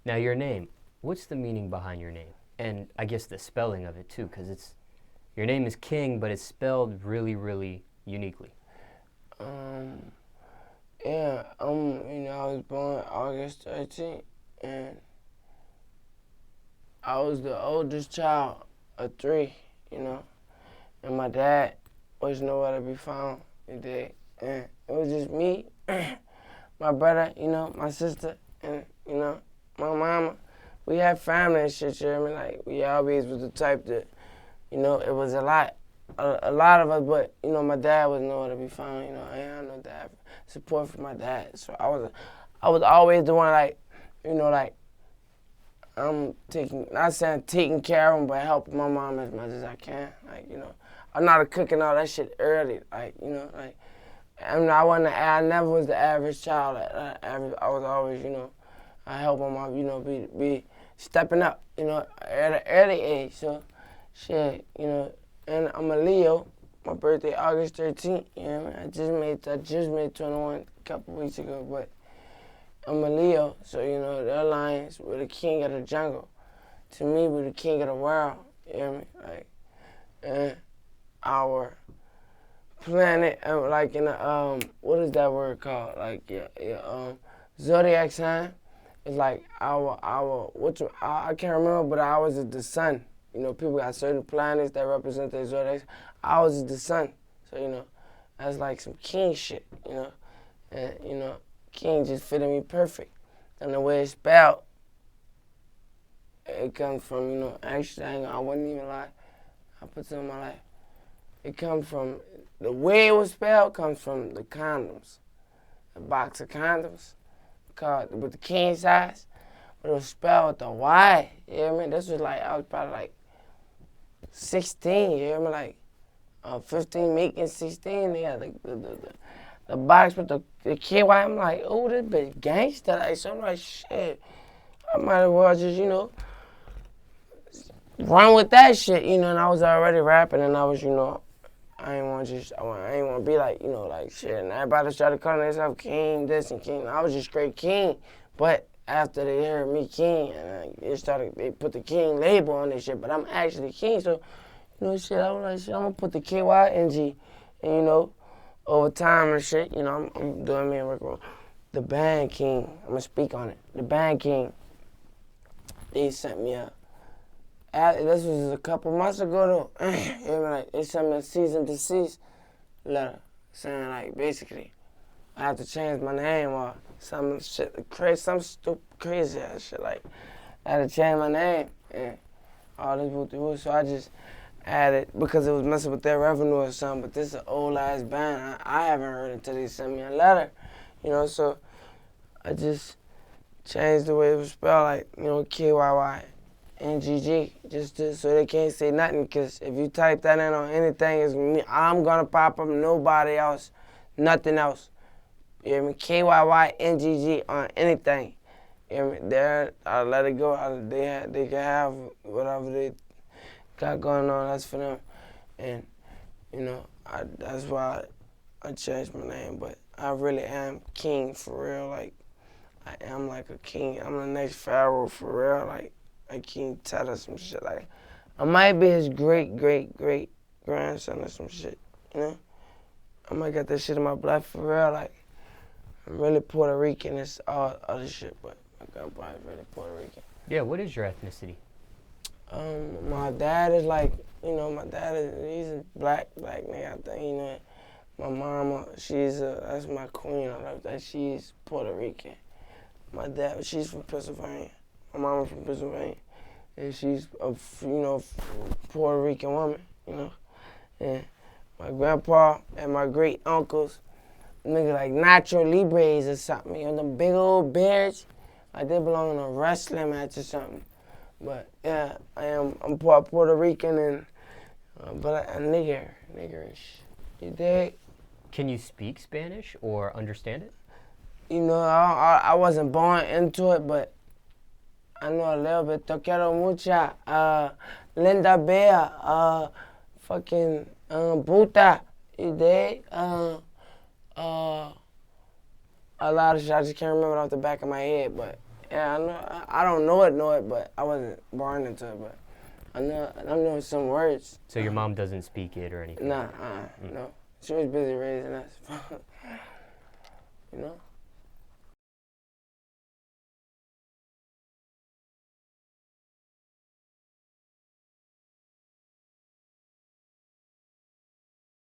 Now, your name, what's the meaning behind your name? And I guess the spelling of it, too, because your name is Kyyngg, but it's spelled really, really uniquely. Yeah, I was born August 13th, and I was the oldest child of 3, and my dad was nowhere to be found. He did, and it was just me, my brother, my sister, and, my mama. We had family and shit, you hear me? Like, we always was the type that, it was a lot of us, but, my dad was nowhere to be found, I ain't had no dad, support from my dad. So I was always the one, like, I'm not saying taking care of him, but helping my mom as much as I can. Like, I know how to cook and all that shit early. Like, I never was the average child. I was always, I help my mom, be stepping up, at an early age. So, shit, and I'm a Leo. My birthday August 13th. I just made 21 a couple weeks ago, but I'm a Leo. So they're lions. We're the king of the jungle. To me, we're the king of the world. You hear me? Like, and our planet, like in the what is that word called? Like zodiac sign. It's like I can't remember, but ours is the sun. People got certain planets that represent their zodiacs. Ours is the sun. So, that's like some king shit, And, king just fitted me perfect. And the way it's spelled, it comes from, actually, I wouldn't even lie. I put some in my life. It comes from, the way it was spelled comes from the condoms. A box of condoms called, with the king size. But it was spelled with the Y, you hear me? This was like, I was probably like 16, you hear me? Like 15, making 16. They had the box with the KY. I'm like, oh, this bitch gangster. Like, so I'm like, shit. I might as well just, run with that shit, And I was already rapping, and I was, I ain't want to be like, like shit. And everybody started calling themselves King, this and King. I was just straight King, but after they heard me King, and they put the King label on this shit, but I'm actually King, so, shit, I was like, shit, I'm gonna put the KYNG, and, over time and shit, I'm doing me and Rick Roll. The band Kyyngg, I'm gonna speak on it. The band Kyyngg, they sent me this was a couple months ago though, like, they sent me a cease and desist letter saying, like, basically, I have to change my name or some shit, some stupid, crazy ass shit. Like, I had to change my name and all this woo. So I just added, because it was messing with their revenue or something, but this is an old ass band. I haven't heard it until they sent me a letter, so I just changed the way it was spelled, like, KYYNGG, just so they can't say nothing, because if you type that in on anything, it's me. I'm gonna pop up, nobody else, nothing else. You hear me? KYYNGG on anything. You hear me? There, I let it go. They can have whatever they got going on. That's for them. And that's why I changed my name. But I really am King for real. Like, I am like a king. I'm the next pharaoh for real. Like King Tut or some shit. Like, I might be his great grandson or some shit. I might get that shit in my blood for real. Like, I'm really Puerto Rican. It's all other shit, but my grandpa's really Puerto Rican. Yeah, what is your ethnicity? My dad is like, he's a black nigga, I think, My mama, that's my queen. I love that. She's Puerto Rican. My dad, she's from Pennsylvania. My mama from Pennsylvania. And she's a, Puerto Rican woman, And my grandpa and my great uncles, nigga like Nacho Libres or something, them big old beards, like they belong in a wrestling match or something. But yeah, I'm Puerto Rican and but a niggerish. You dig? Can you speak Spanish or understand it? I wasn't born into it, but I know a little bit. Te quiero mucha, linda bella, fucking puta. You dig? A lot of shit I just can't remember off the back of my head, but Yeah, I know. I don't know it, but I wasn't born into it. But I know some words. So your mom doesn't speak it or anything? Nah, no. She was busy raising us. You know.